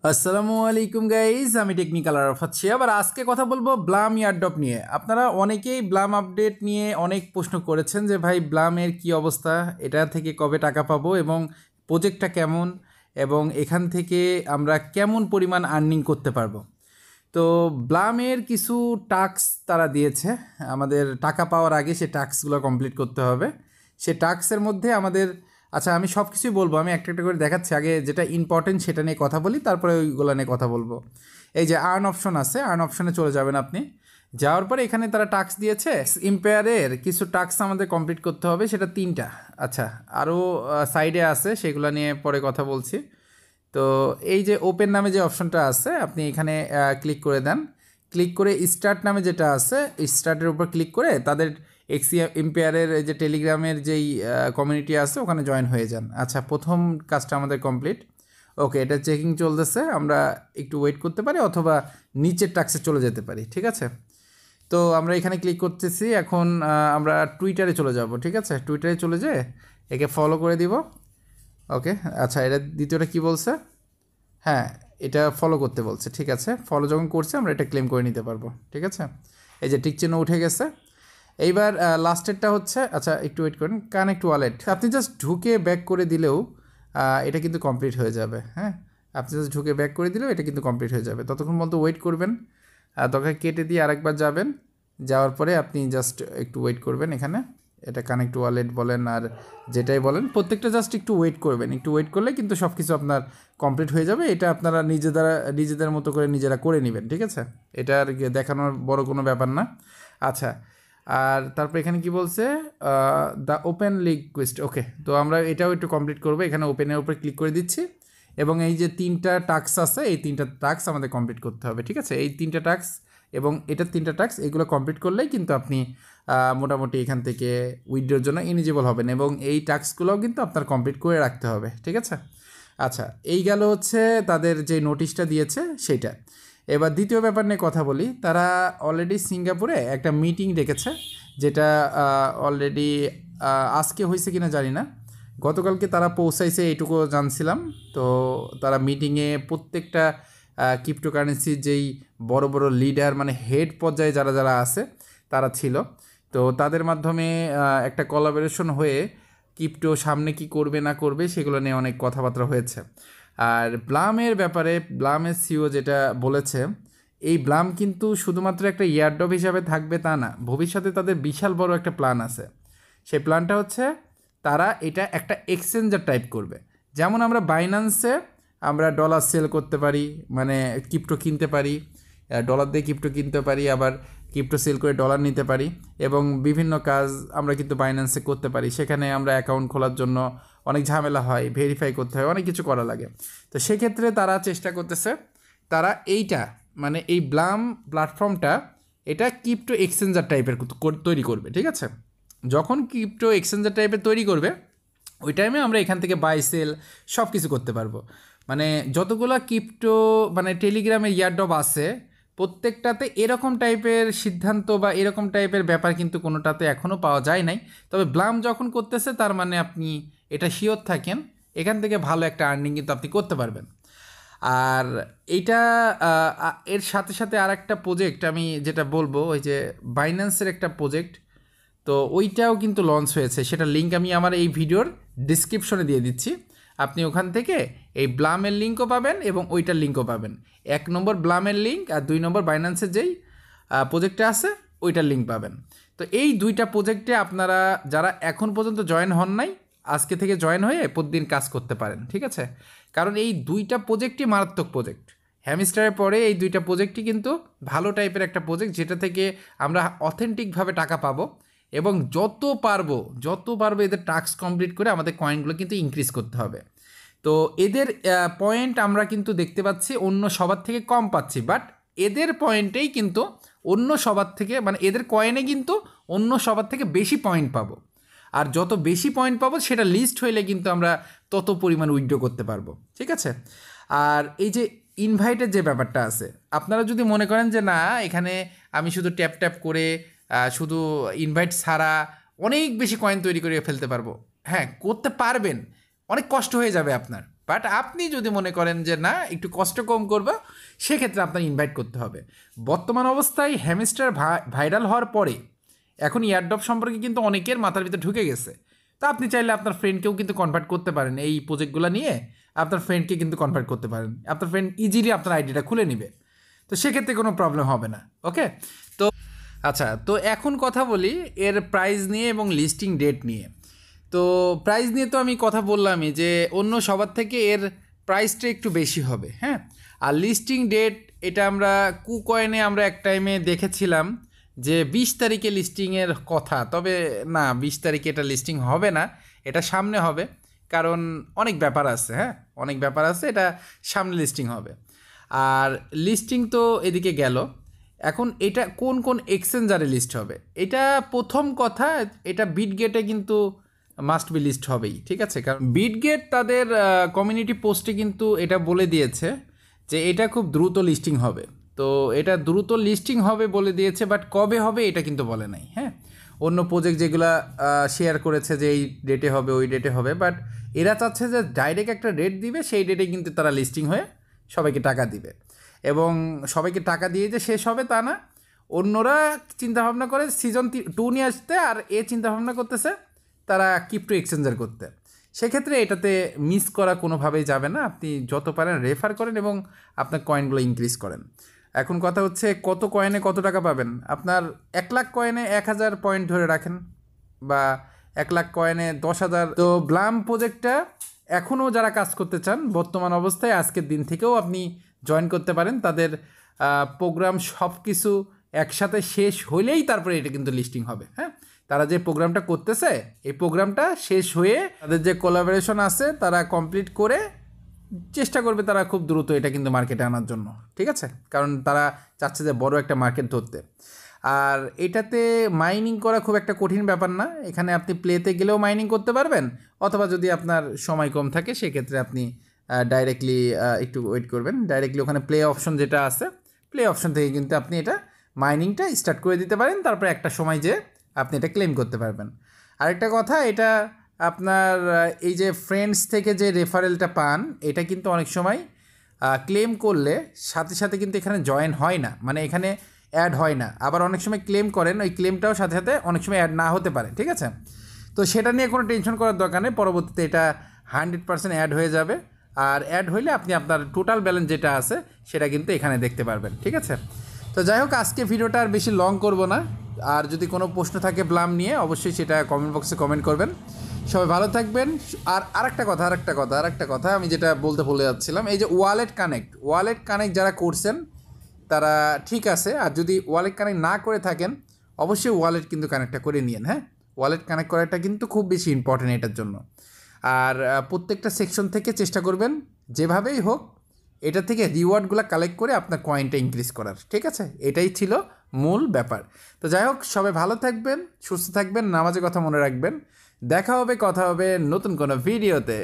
আসসালামু আলাইকুম গাইজ, আমি টেকনিক্যাল আরাফাত শিহাব। আর আজকে কথা বলবো ব্লাম ইয়ারড্রপ নিয়ে। আপনারা অনেকেই ব্লাম আপডেট নিয়ে অনেক প্রশ্ন করেছেন যে ভাই ব্লামের কি অবস্থা, এটা থেকে কবে টাকা পাবো এবং প্রজেক্টটা কেমন এবং এখান থেকে আমরা কেমন পরিমাণ আর্নিং করতে পারবো। তো ব্লামের কিছু টাস্ক তারা দিয়েছে আমাদের টাকা পাওয়ার আগে, সে টাস্কগুলো কমপ্লিট করতে হবে। সে টাস্কের মধ্যে আমাদের আমি সব কিছুই বলবো, আমি একটা একটা করে দেখাচ্ছি। আগে যেটা ইম্পর্টেন্ট সেটা নিয়ে কথা বলি, তারপরে ওইগুলো নিয়ে কথা বলবো। এই যে আর্ন অপশন আছে, আর্ন অপশনে চলে যাবেন আপনি। যাওয়ার পরে এখানে তারা টাস্ক দিয়েছে, ইম্পায়ারের কিছু টাস্ক আমাদের কমপ্লিট করতে হবে, সেটা 3টা। আরও সাইডে আছে, সেগুলো নিয়ে পরে কথা বলছি। তো এই যে ওপেন নামে যে অপশনটা আছে, আপনি এখানে ক্লিক করে দেন। ক্লিক করে স্টার্ট নামে যেটা আছে, স্টার্টের উপর ক্লিক করে তাদের এম্পায়ারের এই যে টেলিগ্রামের যেই কমিউনিটি আছে ওখানে জয়েন হয়ে যান। প্রথম কাজটা আমাদের কমপ্লিট। ওকে, এটা চেকিং চলতেছে, আমরা একটু ওয়েট করতে পারি অথবা নিচের টাস্কে চলে যেতে পারি। ঠিক আছে, তো আমরা এখানে ক্লিক করতেছি। এখন আমরা টুইটারে চলে যাব। ঠিক আছে, টুইটারে চলে যেয়ে একে ফলো করে দিব। ওকে, এটা দ্বিতীয়টা কি বলছে? হ্যাঁ, এটা ফলো করতে বলছে। ঠিক আছে, ফলো যখন করছে আমরা এটা ক্লেম করে নিতে পারবো। ঠিক আছে, এই যে টিক চিহ্ন উঠে গেছে। এইবার লাস্টেরটা হচ্ছে, একটু ওয়েট করেন, কানেক্ট ওয়ালেট। আপনি জাস্ট ঢুকে ব্যাক করে দিলেও এটা কিন্তু কমপ্লিট হয়ে যাবে। হ্যাঁ, আপনি জাস্ট ঢুকে ব্যাক করে দিলেও এটা কিন্তু কমপ্লিট হয়ে যাবে। ততক্ষণ বলতে ওয়েট করবেন, দরকার কেটে দিয়ে আরেকবার যাবেন। যাওয়ার পরে আপনি জাস্ট একটু ওয়েট করবেন। এখানে এটা কানেক্ট ওয়ালেট বলেন আর যেটাই বলেন, প্রত্যেকটা জাস্ট একটু ওয়েট করবেন। একটু ওয়েট করলে কিন্তু সব কিছু আপনার কমপ্লিট হয়ে যাবে। এটা আপনারা নিজেদের মতো করে নিজেরা করে নেবেন। ঠিক আছে, এটা আর দেখানোর বড় কোনো ব্যাপার না। আর তারপর এখানে কি বলছে, দ্য ওপেন রিকোয়েস্ট। ওকে, তো আমরা এটাও একটু কমপ্লিট করবো। এখানে ওপেনের উপরে ক্লিক করে দিচ্ছি এবং এই যে 3টা টাস্ক আছে, এই 3টা টাস্ক আমাদের কমপ্লিট করতে হবে। ঠিক আছে, এই 3টা টাস্ক এবং এটার 3টা টাস্ক, এইগুলো কমপ্লিট করলেই কিন্তু আপনি মোটামুটি এখান থেকে উইথড্রোর জন্য এলিজিবল হবেন এবং এই টাস্কগুলোও কিন্তু আপনার কমপ্লিট করে রাখতে হবে। ঠিক আছে, এই গেল হচ্ছে তাদের যে নোটিশটা দিয়েছে সেইটা। এবার দ্বিতীয় ব্যাপার নিয়ে কথা বলি। তারা অলরেডি সিঙ্গাপুরে একটা মিটিং ডেকেছে, যেটা অলরেডি আজকে হয়েছে কিনা জানি না, গতকালকে তারা পৌঁছাইছে এইটুকু জানছিলাম। তো তারা মিটিংয়ে প্রত্যেকটা ক্রিপ্টোকারেন্সির যেই বড় বড় লিডার, মানে হেড পর্যায়ে যারা যারা আছে তারা ছিল। তো তাদের মাধ্যমে একটা কোলাবোরেশন হয়ে ক্রিপ্টো সামনে কি করবে না করবে সেগুলো নিয়ে অনেক কথাবার্তা হয়েছে। আর ব্লামের ব্যাপারে ব্লামের সিও যেটা বলেছে, এই ব্লাম কিন্তু শুধুমাত্র একটা ইয়ারড্রপ হিসাবে থাকবে তা না, ভবিষ্যতে তাদের বিশাল বড় একটা প্ল্যান আছে। সেই প্ল্যানটা হচ্ছে তারা এটা একটা এক্সচেঞ্জার টাইপ করবে। যেমন আমরা বাইন্যান্সে আমরা ডলার সেল করতে পারি, মানে ক্রিপ্টো কিনতে পারি, ডলার দিয়ে ক্রিপ্টো কিনতে পারি, আবার ক্রিপ্টো সেল করে ডলার নিতে পারি এবং বিভিন্ন কাজ আমরা কিন্তু বাইন্যান্সে করতে পারি। সেখানে আমরা অ্যাকাউন্ট খোলার জন্য অনেক ঝামেলা হয়, ভেরিফাই করতে হয়, অনেক কিছু করা লাগে। তো সেক্ষেত্রে তারা চেষ্টা করতেছে, তারা এইটা মানে এই ব্লাম প্ল্যাটফর্মটা এটা ক্রিপ্টো এক্সচেঞ্জার টাইপের তৈরি করবে। ঠিক আছে, যখন ক্রিপ্টো এক্সচেঞ্জার টাইপের তৈরি করবে ওই টাইমে আমরা এখান থেকে বাই সেল সব কিছু করতে পারবো। মানে যতগুলো ক্রিপ্টো মানে টেলিগ্রামের ইয়ারড্রপ আছে প্রত্যেকটাতে এরকম টাইপের সিদ্ধান্ত বা এরকম টাইপের ব্যাপার কিন্তু কোনোটাতে এখনও পাওয়া যায় নাই। তবে ব্লাম যখন করতেছে তার মানে আপনি এটা শিওর থাকেন এখান থেকে ভালো একটা আর্নিং কিন্তু আপনি করতে পারবেন। আর এইটা এর সাথে সাথে আর একটা প্রজেক্ট আমি যেটা বলবো, ওই যে বাইন্যান্সের একটা প্রজেক্ট, তো ওইটাও কিন্তু লঞ্চ হয়েছে। সেটা লিঙ্ক আমি আমার এই ভিডিওর ডিসক্রিপশনে দিয়ে দিচ্ছি। আপনি ওখান থেকে এই ব্লামের লিঙ্কও পাবেন এবং ওইটার লিঙ্কও পাবেন। 1 নম্বর ব্লামের লিঙ্ক আর 2 নম্বর বাইন্যান্সের যেই প্রজেক্টটা আছে ওইটার লিঙ্ক পাবেন। তো এই 2টা প্রজেক্টে আপনারা যারা এখন পর্যন্ত জয়েন হন নাই, আজকে থেকে জয়েন হয়ে প্রতিদিন কাজ করতে পারেন। ঠিক আছে, কারণ এই 2টা প্রজেক্টই মারাত্মক প্রজেক্ট। হ্যামস্টারের পরে এই 2টা প্রজেক্টই কিন্তু ভালো টাইপের একটা প্রজেক্ট, যেটা থেকে আমরা অথেন্টিকভাবে টাকা পাবো এবং যত পারবো এদের টাস্ক কমপ্লিট করে আমাদের কয়েনগুলো কিন্তু ইনক্রিজ করতে হবে। তো এদের পয়েন্ট আমরা কিন্তু দেখতে পাচ্ছি অন্য সবার থেকে কম পাচ্ছি, বাট এদের পয়েন্টেই কিন্তু অন্য সবার থেকে, মানে এদের কয়েনে কিন্তু অন্য সবার থেকে বেশি পয়েন্ট পাবো। আর যত বেশি পয়েন্ট পাবো সেটা লিস্ট হইলে কিন্তু আমরা তত পরিমাণ উইথড্র করতে পারবো। ঠিক আছে, আর এই যে ইনভাইটের যে ব্যাপারটা আছে, আপনারা যদি মনে করেন যে না এখানে আমি শুধু ট্যাপ ট্যাপ করে শুধু ইনভাইট ছাড়া অনেক বেশি কয়েন তৈরি করে ফেলতে পারবো, হ্যাঁ করতে পারবেন, অনেক কষ্ট হয়ে যাবে আপনার, বাট আপনি যদি মনে করেন যে না একটু কষ্ট কম করবা, সেক্ষেত্রে আপনার ইনভাইট করতে হবে। বর্তমান অবস্থায় হ্যামস্টার ভাইরাল হওয়ার পরে এখন ইয়ারড্রপ সম্পর্কে কিন্তু অনেকের মাথার ভিতরে ঢুকে গেছে। তা আপনি চাইলে আপনার ফ্রেন্ডকেও কিন্তু কনভার্ট করতে পারেন, এই প্রজেক্টগুলো নিয়ে আপনার ফ্রেন্ডকে কিন্তু কনভার্ট করতে পারেন। আপনার ফ্রেন্ড ইজিলি আপনার আইডিটা খুলে নেবে, তো সেক্ষেত্রে কোনো প্রবলেম হবে না। ওকে, তো আচ্ছা, তো এখন কথা বলি এর প্রাইস নিয়ে এবং লিস্টিং ডেট নিয়ে। তো প্রাইস নিয়ে তো আমি কথা বললামই যে অন্য সবার থেকে এর প্রাইসটা একটু বেশি হবে, হ্যাঁ। আর লিস্টিং ডেট এটা আমরা কুকয়েনে আমরা এক টাইমে দেখেছিলাম যে 20 তারিখে লিস্টিংয়ের কথা, তবে না 20 তারিখে এটা লিস্টিং হবে না, এটা সামনে হবে। কারণ অনেক ব্যাপার আছে, হ্যাঁ অনেক ব্যাপার আছে, এটা সামনে লিস্টিং হবে। আর লিস্টিং তো এদিকে গেল, এখন এটা কোন কোন এক্সচেঞ্জারে লিস্ট হবে, এটা প্রথম কথা, এটা বিটগেটে কিন্তু মাস্ট বি লিস্ট হবেই, ঠিক আছে। কারণ বিটগেট তাদের কমিউনিটি পোস্টে কিন্তু এটা বলে দিয়েছে যে এটা খুব দ্রুত লিস্টিং হবে। তো এটা দ্রুত লিস্টিং হবে বলে দিয়েছে, বাট কবে হবে এটা কিন্তু বলে নাই, হ্যাঁ। অন্য প্রজেক্ট যেগুলো শেয়ার করেছে যে এই ডেটে হবে ওই ডেটে হবে, বাট এরা চাচ্ছে যে ডাইরেক্ট একটা ডেট দিবে, সেই ডেটে কিন্তু তারা লিস্টিং হয়ে সবাইকে টাকা দিবে। এবং সবাইকে টাকা দিয়ে যে শেষ হবে তা না, অন্যরা চিন্তাভাবনা করে সিজন 2 নিয়ে আসতে, আর চিন্তাভাবনা করতেছে তারা ক্রিপ্টো এক্সচেঞ্জার করতে। সেক্ষেত্রে এটাতে মিস করা কোনোভাবেই যাবে না, আপনি যত পারেন রেফার করেন এবং আপনার কয়েনগুলো ইনক্রিজ করেন। এখন কথা হচ্ছে কত কয়েনে কত টাকা পাবেন। আপনার 1 লাখ কয়েনে 1000 পয়েন্ট ধরে রাখেন, বা 1 লাখ কয়েনে 10,000। তো ব্লাম প্রজেক্টটা এখনও যারা কাজ করতে চান বর্তমান অবস্থায় আজকের দিন থেকেও আপনি জয়েন করতে পারেন। তাদের প্রোগ্রাম সব কিছু একসাথে শেষ হলেই তারপরে এটা কিন্তু লিস্টিং হবে, হ্যাঁ। তারা যে প্রোগ্রামটা করতেছে এই প্রোগ্রামটা শেষ হয়ে তাদের যে কোলাবোরেশন আছে তারা কমপ্লিট করে চেষ্টা করবে তারা খুব দ্রুত এটা কিন্তু মার্কেটে আনার জন্য, ঠিক আছে। কারণ তারা চাচ্ছে যে বড় একটা মার্কেট ধরতে। আর এটাতে মাইনিং করা খুব একটা কঠিন ব্যাপার না, এখানে আপনি প্লেতে গেলেও মাইনিং করতে পারবেন, অথবা যদি আপনার সময় কম থাকে সেক্ষেত্রে আপনি ডাইরেক্টলি একটু ওয়েট করবেন, ডাইরেক্টলি ওখানে প্লে অপশন যেটা আছে প্লে অপশন থেকে কিন্তু আপনি এটা মাইনিংটা স্টার্ট করে দিতে পারেন, তারপরে একটা সময় যে আপনি এটা ক্লেম করতে পারবেন। আরেকটা কথা, এটা আপনার এই যে ফ্রেন্ডস থেকে যে রেফারেলটা পান এটা কিন্তু অনেক সময় ক্লেম করলে সাথে সাথে কিন্তু এখানে জয়েন হয় না, মানে এখানে অ্যাড হয় না। আবার অনেক সময় ক্লেম করেন, ওই ক্লেমটাও সাথে সাথে অনেক সময় অ্যাড না হতে পারে, ঠিক আছে। তো সেটা নিয়ে কোনো টেনশন করার দরকার নেই, পরবর্তীতে এটা 100% অ্যাড হয়ে যাবে। আর অ্যাড হইলে আপনি আপনার টোটাল ব্যালেন্স যেটা আছে সেটা কিন্তু এখানে দেখতে পারবেন, ঠিক আছে। তো যাই হোক, আজকে ভিডিওটা আর বেশি লং করব না। আর যদি কোনো প্রশ্ন থাকে ব্লাম নিয়ে অবশ্যই সেটা কমেন্ট বক্সে কমেন্ট করবেন। সবাই ভালো থাকবেন। আর আরেকটা কথা আমি যেটা বলতে ভুলে যাচ্ছিলাম, এই যে ওয়ালেট কানেক্ট যারা করছেন তারা ঠিক আছে, আর যদি ওয়ালেট কানেক্ট না করে থাকেন অবশ্যই ওয়ালেট কিন্তু কানেক্টটা করে নিন, হ্যাঁ। ওয়ালেট কানেক্ট করাটা কিন্তু খুব বেশি ইম্পর্টেন্ট এটার জন্য। আর প্রত্যেকটা সেকশন থেকে চেষ্টা করবেন যেভাবেই হোক এটা থেকে রিওয়ার্ডগুলো কালেক্ট করে আপনার কয়েনটা ইনক্রিজ করার, ঠিক আছে। এটাই ছিল মূল ব্যাপার। তো যাই হোক, সবাই ভালো থাকবেন, সুস্থ থাকবেন, নামাজের কথা মনে রাখবেন। দেখা হবে, কথা হবে নতুন কোনো ভিডিওতে।